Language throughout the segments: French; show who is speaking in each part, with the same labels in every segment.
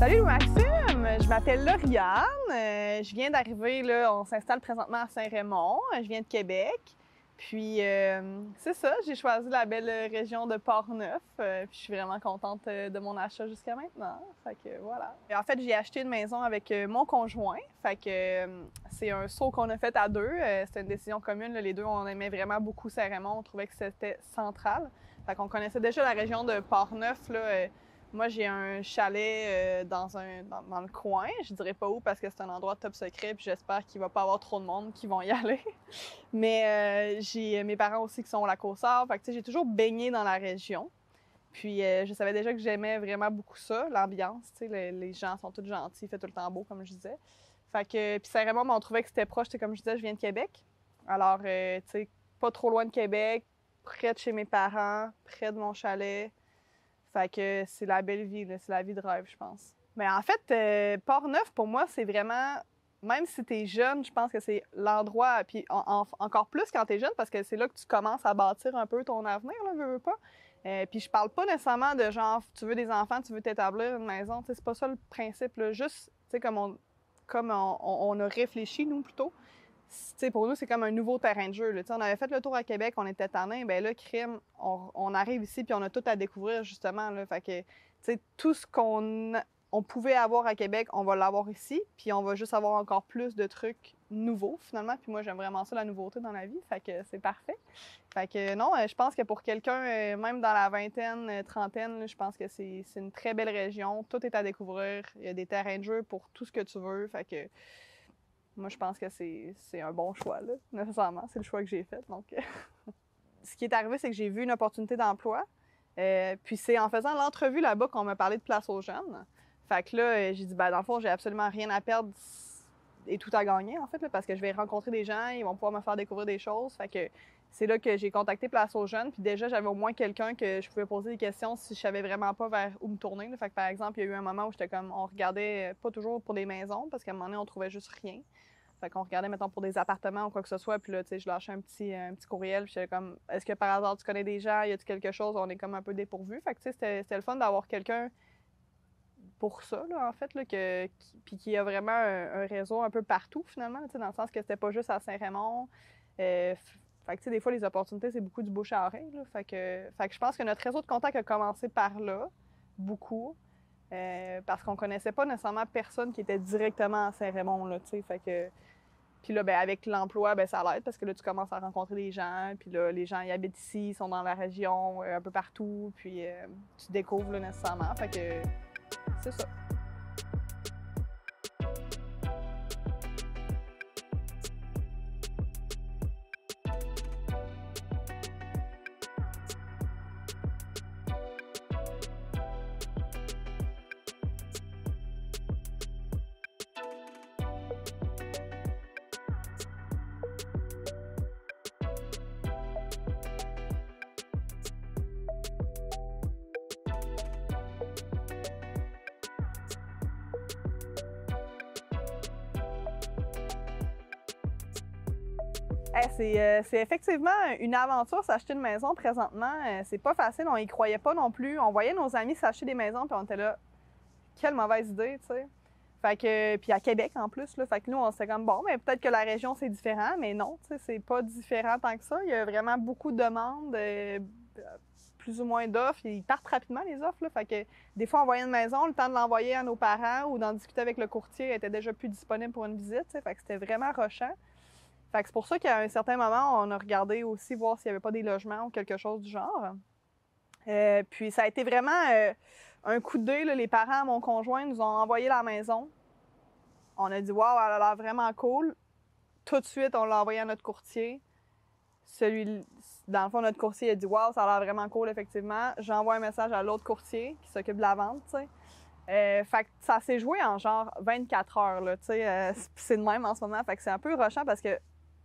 Speaker 1: Salut Maxime, je m'appelle Lauriane, je viens d'arriver, là, on s'installe présentement à Saint-Raymond, je viens de Québec. Puis c'est ça, j'ai choisi la belle région de Portneuf, puis je suis vraiment contente de mon achat jusqu'à maintenant. Fait que voilà. Et en fait, j'ai acheté une maison avec mon conjoint, fait que c'est un saut qu'on a fait à deux. C'était une décision commune, là. Les deux, on aimait vraiment beaucoup Saint-Raymond, on trouvait que c'était central. Fait qu'on connaissait déjà la région de Portneuf, là. Moi, j'ai un chalet dans le coin. Je dirais pas où parce que c'est un endroit top secret puis j'espère qu'il va pas avoir trop de monde qui vont y aller. Mais j'ai mes parents aussi qui sont au Lac-aux-Sarts. Fait que, tu sais, j'ai toujours baigné dans la région. Puis je savais déjà que j'aimais vraiment beaucoup ça, l'ambiance. Tu sais, les gens sont tous gentils, il fait tout le temps beau, comme je disais. Fait que, puis Saint-Raymond, on trouvait que c'était proche. Comme je disais, je viens de Québec. Alors, tu sais, pas trop loin de Québec, près de chez mes parents, près de mon chalet. Fait que c'est la belle vie, là. C'est la vie de rêve, je pense. Mais en fait, Portneuf, pour moi, c'est vraiment... Même si t'es jeune, je pense que c'est l'endroit... Puis encore plus quand t'es jeune, parce que c'est là que tu commences à bâtir un peu ton avenir, là, veux pas. Puis je parle pas nécessairement de genre, tu veux des enfants, tu veux t'établir une maison. C'est pas ça le principe, là. Juste, tu sais, comme on a réfléchi, nous, plutôt. T'sais, pour nous, c'est comme un nouveau terrain de jeu. Là. On avait fait le tour à Québec, on était tannés. Ben là, crime, on arrive ici puis on a tout à découvrir, justement. Là. Fait que, tout ce qu'on pouvait avoir à Québec, on va l'avoir ici. Puis on va juste avoir encore plus de trucs nouveaux, finalement. Puis moi, j'aime vraiment ça, la nouveauté dans la vie. Fait que c'est parfait. Fait que non, je pense que pour quelqu'un, même dans la vingtaine, trentaine, là, je pense que c'est une très belle région. Tout est à découvrir. Il y a des terrains de jeu pour tout ce que tu veux. Fait que... Moi, je pense que c'est un bon choix, là, nécessairement. C'est le choix que j'ai fait, donc... Ce qui est arrivé, c'est que j'ai vu une opportunité d'emploi. Puis c'est en faisant l'entrevue là-bas qu'on m'a parlé de place aux jeunes. Fait que là, j'ai dit, ben dans le fond, j'ai absolument rien à perdre et tout à gagner, en fait, là, parce que je vais rencontrer des gens, ils vont pouvoir me faire découvrir des choses. Fait que c'est là que j'ai contacté Place aux jeunes. Puis déjà, j'avais au moins quelqu'un que je pouvais poser des questions si je savais vraiment pas vers où me tourner. Là. Fait que par exemple, il y a eu un moment où j'étais comme, on regardait pas toujours pour des maisons, parce qu'à un moment donné, on trouvait juste rien. Fait qu'on regardait, mettons, pour des appartements ou quoi que ce soit. Puis là, tu sais, je lâchais un petit courriel. Puis j'étais comme, est-ce que par hasard, tu connais des gens? Y a-tu quelque chose? On est comme un peu dépourvu. Fait que, tu sais, c'était le fun d'avoir quelqu'un pour ça, là, en fait, là, puis qui a vraiment un réseau un peu partout, finalement, tu sais, dans le sens que c'était pas juste à Saint-Raymond. Fait que, tu sais, des fois, les opportunités, c'est beaucoup du bouche à oreille, là. Fait que je pense que notre réseau de contacts a commencé par là, beaucoup. Parce qu'on connaissait pas nécessairement personne qui était directement à Saint-Raymond, là, tu sais, fait que... Puis là, ben avec l'emploi, ben ça l'aide parce que là, tu commences à rencontrer des gens, puis là, les gens, ils habitent ici, ils sont dans la région, un peu partout, puis tu découvres, là, nécessairement, fait que c'est ça. C'est effectivement une aventure, s'acheter une maison présentement. C'est pas facile, on y croyait pas non plus. On voyait nos amis s'acheter des maisons, puis on était là, quelle mauvaise idée, tu sais. Fait que, puis à Québec en plus, là, fait que nous, on s'était comme, bon, mais peut-être que la région, c'est différent, mais non, tu sais, c'est pas différent tant que ça. Il y a vraiment beaucoup de demandes, plus ou moins d'offres. Ils partent rapidement, les offres, là. Fait que des fois, on voyait une maison, le temps de l'envoyer à nos parents ou d'en discuter avec le courtier, elle était déjà plus disponible pour une visite, tu sais. Fait que c'était vraiment rushant. Fait que c'est pour ça qu'à un certain moment, on a regardé aussi voir s'il n'y avait pas des logements ou quelque chose du genre. Puis ça a été vraiment un coup d'œil. Les parents, mon conjoint, nous ont envoyé la maison. On a dit « Wow, elle a l'air vraiment cool ». Tout de suite, on l'a envoyé à notre courtier. Dans le fond, notre courtier a dit « Wow, ça a l'air vraiment cool, effectivement ». J'envoie un message à l'autre courtier qui s'occupe de la vente, tu sais. Fait que ça s'est joué en genre 24 heures, là, tu sais. C'est de même en ce moment. Fait que c'est un peu rushant parce que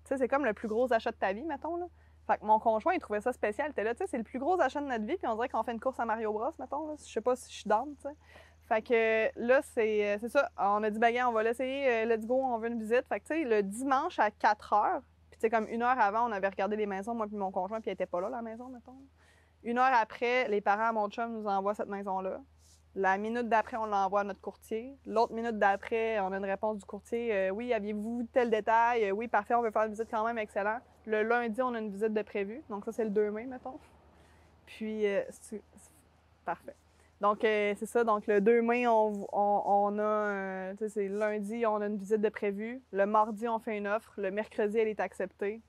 Speaker 1: tu sais, c'est comme le plus gros achat de ta vie, mettons, là. Fait que mon conjoint, il trouvait ça spécial. Il était là, tu sais, c'est le plus gros achat de notre vie, puis on dirait qu'on fait une course à Mario Bros, mettons, là. Je sais pas si je suis down, tu sais. Fait que là, c'est ça. On a dit, ben, gars, on va l'essayer, let's go, on veut une visite. Fait que, tu sais, le dimanche à 4 heures, puis tu sais, comme 1 heure avant, on avait regardé les maisons, moi puis mon conjoint, puis elle était pas là, la maison, mettons. 1 heure après, les parents à mon chum nous envoient cette maison-là. La minute d'après, on l'envoie à notre courtier. L'autre minute d'après, on a une réponse du courtier. Oui, aviez-vous tel détail? Oui, parfait, on veut faire une visite quand même, excellent. Le lundi, on a une visite de prévue. Donc ça, c'est le 2 mai, mettons. Puis, c'est parfait. Donc, c'est ça. Donc, le 2 mai, on a, tu sais, c'est lundi, on a une visite de prévue. Le mardi, on fait une offre. Le mercredi, elle est acceptée.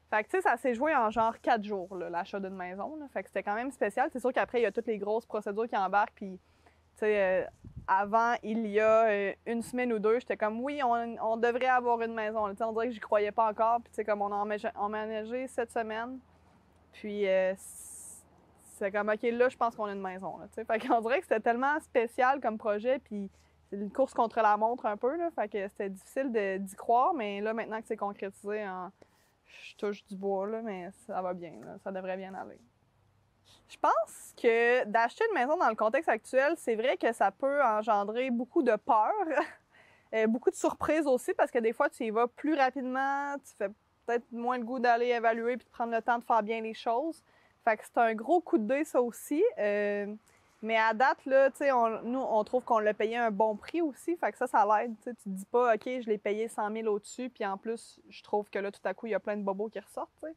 Speaker 1: Fait que, tu sais, ça s'est joué en genre 4 jours, là, l'achat d'une maison. Là. Fait que c'était quand même spécial. C'est sûr qu'après, il y a toutes les grosses procédures qui embarquent. Puis, tu sais, avant, il y a une semaine ou deux, j'étais comme, oui, on devrait avoir une maison. Là. On dirait que j'y croyais pas encore. Puis, tu sais, comme on a emménagé cette semaine. Puis, c'est comme, OK, là, je pense qu'on a une maison. Là, fait qu'on dirait que c'était tellement spécial comme projet. Puis, c'est une course contre la montre un peu. Là, fait que c'était difficile d'y croire. Mais là, maintenant que c'est concrétisé, je touche du bois, là, mais ça va bien. Là, ça devrait bien aller. Je pense que d'acheter une maison dans le contexte actuel, c'est vrai que ça peut engendrer beaucoup de peur, beaucoup de surprises aussi, parce que des fois, tu y vas plus rapidement, tu fais peut-être moins le goût d'aller évaluer puis de prendre le temps de faire bien les choses. Fait que c'est un gros coup de dé, ça aussi. Mais à date, là, tu sais, nous, on trouve qu'on l'a payé un bon prix aussi. Fait que ça l'aide. Tu te dis pas, OK, je l'ai payé 100 000 au-dessus, puis en plus, je trouve que là, tout à coup, il y a plein de bobos qui ressortent, tu sais.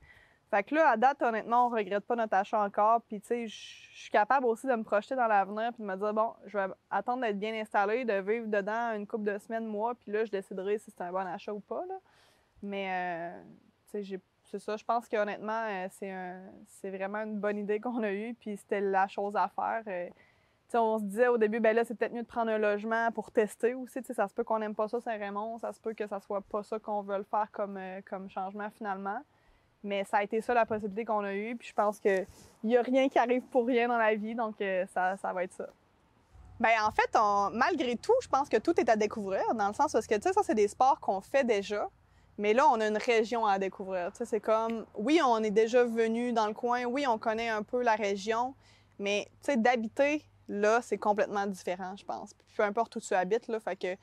Speaker 1: Fait que là, à date, honnêtement, on regrette pas notre achat encore. Puis, tu sais, je suis capable aussi de me projeter dans l'avenir puis de me dire, bon, je vais attendre d'être bien installée, de vivre dedans une couple de semaines, mois, puis là, je déciderai si c'est un bon achat ou pas, là. Mais, tu sais, c'est ça. Je pense qu'honnêtement, c'est vraiment une bonne idée qu'on a eue, puis c'était la chose à faire. Tu sais, on se disait au début, ben là, c'est peut-être mieux de prendre un logement pour tester aussi. Tu sais, ça se peut qu'on n'aime pas ça, Saint-Raymond. Ça se peut que ça soit pas ça qu'on veut faire comme changement finalement. Mais ça a été ça la possibilité qu'on a eue. Puis je pense qu'il n'y a rien qui arrive pour rien dans la vie, donc ça va être ça. Bien, en fait, malgré tout, je pense que tout est à découvrir, dans le sens parce que, tu sais, ça, c'est des sports qu'on fait déjà, mais là, on a une région à découvrir. Tu sais, c'est comme, oui, on est déjà venu dans le coin, oui, on connaît un peu la région, mais, tu sais, d'habiter, là, c'est complètement différent, je pense. Puis, peu importe où tu habites, là, fait que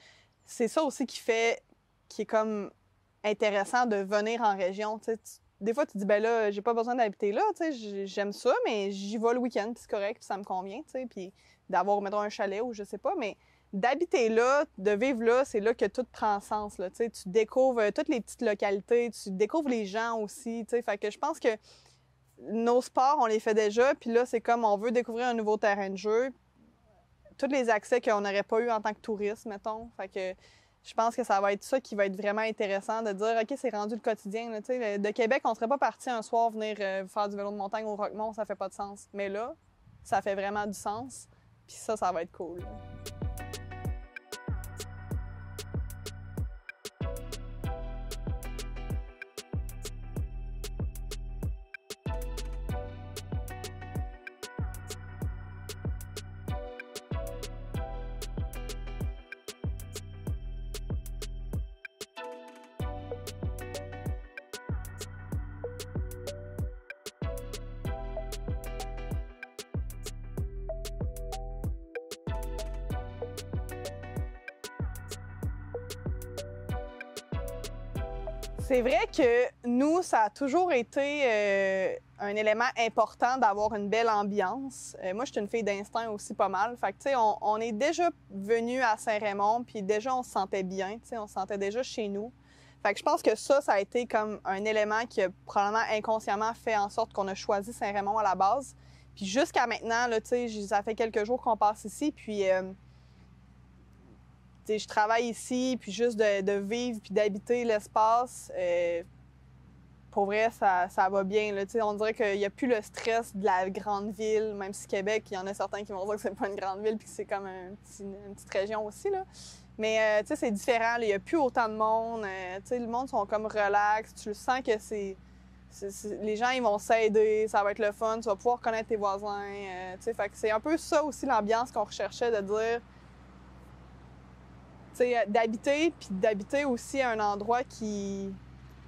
Speaker 1: c'est ça aussi qui est comme intéressant de venir en région, tu sais. Des fois, tu te dis, ben là, j'ai pas besoin d'habiter là, tu sais, j'aime ça, mais j'y vais le week-end, puis c'est correct, puis ça me convient, tu sais, puis d'avoir, mettons, un chalet ou je sais pas, mais d'habiter là, de vivre là, c'est là que tout prend sens, là, tu sais, tu découvres toutes les petites localités, tu découvres les gens aussi, tu sais, fait que je pense que nos sports, on les fait déjà, puis là, c'est comme on veut découvrir un nouveau terrain de jeu, tous les accès qu'on n'aurait pas eu en tant que touriste, mettons, fait que je pense que ça va être ça qui va être vraiment intéressant de dire, OK, c'est rendu le quotidien. Là, de Québec, on serait pas parti un soir venir faire du vélo de montagne au Roquemont, ça fait pas de sens. Mais là, ça fait vraiment du sens. Puis ça va être cool. Là. C'est vrai que nous, ça a toujours été un élément important d'avoir une belle ambiance. Moi, je suis une fille d'instinct aussi pas mal. Fait que, tu sais, on est déjà venu à Saint-Raymond, puis déjà, on se sentait bien, tu sais, on se sentait déjà chez nous. Fait que je pense que ça a été comme un élément qui a probablement inconsciemment fait en sorte qu'on a choisi Saint-Raymond à la base. Puis jusqu'à maintenant, là, tu sais, ça fait quelques jours qu'on passe ici, puis... je travaille ici, puis juste de vivre puis d'habiter l'espace, pour vrai, ça va bien. Là, on dirait qu'il n'y a plus le stress de la grande ville, même si Québec, il y en a certains qui vont dire que c'est pas une grande ville puis que c'est comme une petite région aussi. Là. Mais c'est différent, il n'y a plus autant de monde. Le monde sont comme relax. Tu le sens que les gens ils vont s'aider, ça va être le fun, tu vas pouvoir connaître tes voisins. Fait que c'est un peu ça aussi l'ambiance qu'on recherchait, de dire... d'habiter, puis d'habiter aussi à un endroit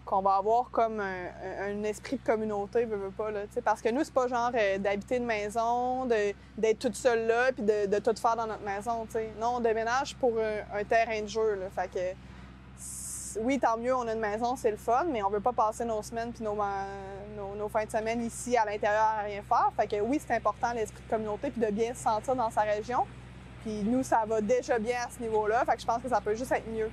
Speaker 1: qu'on va avoir comme un esprit de communauté, veux pas, là, parce que nous, c'est pas genre d'habiter une maison, d'être toute seule là, puis de tout faire dans notre maison, t'sais. Non, on déménage pour un terrain de jeu, là, fait que oui, tant mieux, on a une maison, c'est le fun, mais on veut pas passer nos semaines puis nos fins de semaine ici à l'intérieur à rien faire, fait que oui, c'est important l'esprit de communauté puis de bien se sentir dans sa région. Puis nous, ça va déjà bien à ce niveau-là, fait que je pense que ça peut juste être mieux.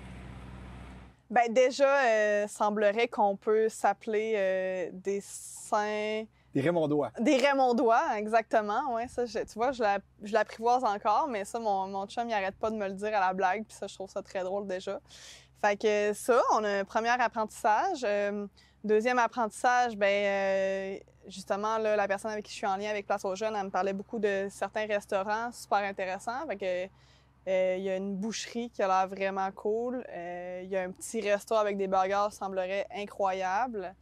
Speaker 1: Ben déjà, semblerait qu'on peut s'appeler des saints...
Speaker 2: Des Raymondois.
Speaker 1: Des Raymondois, exactement. Ouais, ça, tu vois, je l'apprivoise encore, mais ça, mon chum, il arrête pas de me le dire à la blague, puis ça, je trouve ça très drôle déjà. Fait que ça, on a un premier apprentissage. Deuxième apprentissage, justement, là, la personne avec qui je suis en lien avec Place aux Jeunes, elle me parlait beaucoup de certains restaurants super intéressants. Fait que il y a une boucherie qui a l'air vraiment cool. Il y a un petit resto avec des burgers, semblerait incroyable.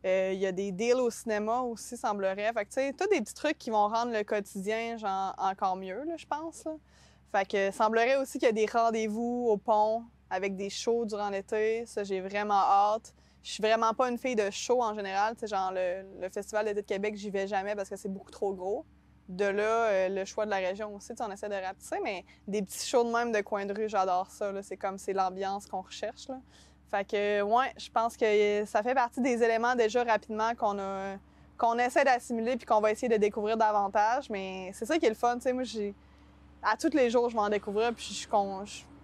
Speaker 1: Il y a des deals au cinéma aussi, semblerait. Fait que, tu sais, tous des petits trucs qui vont rendre le quotidien, genre, encore mieux, là, je pense. Là. Fait que, semblerait aussi qu'il y a des rendez-vous au pont avec des shows durant l'été. Ça, j'ai vraiment hâte. Je suis vraiment pas une fille de show en général. Tu sais, genre, le Festival d'été de Québec, j'y vais jamais parce que c'est beaucoup trop gros. De là, le choix de la région aussi, tu sais, on essaie de rapetisser, mais des petits shows de même de coin de rue, j'adore ça. Là. C'est l'ambiance qu'on recherche. Là. Fait que, ouais, je pense que ça fait partie des éléments déjà rapidement qu'on essaie d'assimiler puis qu'on va essayer de découvrir davantage. Mais c'est ça qui est le fun, tu sais. Moi, à tous les jours, je vais en découvrir puis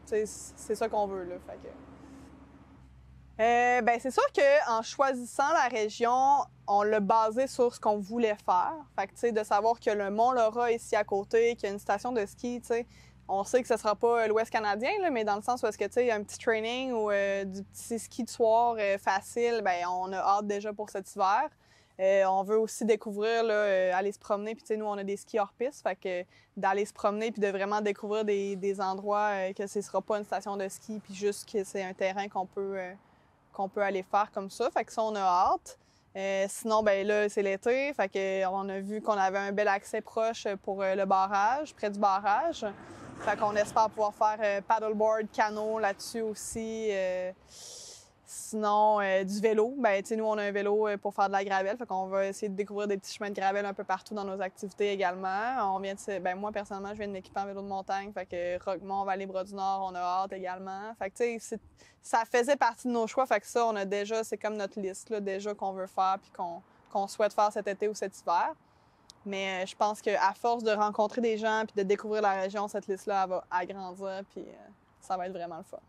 Speaker 1: c'est ça qu'on veut, là. Fait que... c'est sûr qu'en choisissant la région, on l'a basé sur ce qu'on voulait faire. Fait que, tu sais, de savoir que le Mont-Laura ici à côté, qu'il y a une station de ski, tu sais, on sait que ce sera pas l'Ouest canadien, là, mais dans le sens où est-ce que, tu sais, il y a un petit training ou du petit ski de soir facile, on a hâte déjà pour cet hiver. On veut aussi découvrir, là, aller se promener, puis tu sais, nous, on a des skis hors piste, fait que d'aller se promener puis de vraiment découvrir des endroits que ce sera pas une station de ski, puis juste que c'est un terrain qu'on peut aller faire comme ça. Fait que ça, on a hâte. Sinon, là, c'est l'été. Fait que on a vu qu'on avait un bel accès proche pour le barrage, près du barrage. Fait qu'on espère pouvoir faire paddleboard, canot là-dessus aussi. Sinon, du vélo. Tu sais, nous, on a un vélo pour faire de la gravelle. Fait qu'on va essayer de découvrir des petits chemins de gravelle un peu partout dans nos activités également. Moi, personnellement, je viens de m'équiper en vélo de montagne. Fait que Roquemont, Vallée-Bras-du-Nord, on a hâte également. Fait que, tu sais, ça faisait partie de nos choix. Fait que ça, on a déjà, c'est comme notre liste, là, déjà qu'on veut faire puis qu'on souhaite faire cet été ou cet hiver. Mais je pense qu'à force de rencontrer des gens puis de découvrir la région, cette liste-là, elle va agrandir puis ça va être vraiment le fun.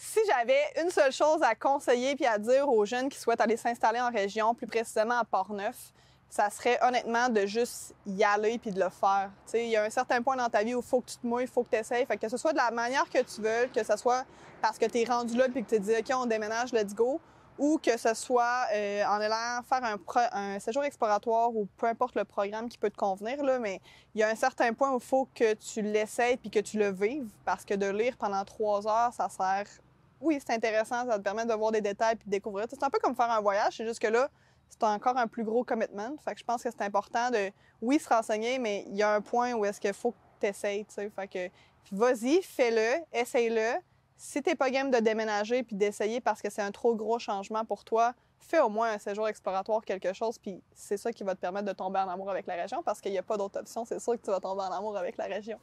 Speaker 1: Si j'avais une seule chose à conseiller puis à dire aux jeunes qui souhaitent aller s'installer en région, plus précisément à Portneuf, ça serait honnêtement de juste y aller puis de le faire. Tu sais, il y a un certain point dans ta vie où il faut que tu te mouilles, il faut que tu essayes. Fait que ce soit de la manière que tu veux, que ce soit parce que tu es rendu là puis que tu te dis « OK, on déménage, let's go », ou que ce soit en allant faire un séjour exploratoire ou peu importe le programme qui peut te convenir, là, mais il y a un certain point où il faut que tu l'essayes puis que tu le vives parce que de lire pendant 3 heures, ça sert... Oui, c'est intéressant, ça te permet de voir des détails puis de découvrir. C'est un peu comme faire un voyage, c'est juste que là, c'est encore un plus gros commitment. Fait que je pense que c'est important de, oui, se renseigner, mais il y a un point où est-ce qu'il faut que tu essayes, tu sais. Fait que vas-y, fais-le, essaye-le. Si t'es pas game de déménager puis d'essayer parce que c'est un trop gros changement pour toi, fais au moins un séjour exploratoire, quelque chose, puis c'est ça qui va te permettre de tomber en amour avec la région parce qu'il n'y a pas d'autre option. C'est sûr que tu vas tomber en amour avec la région.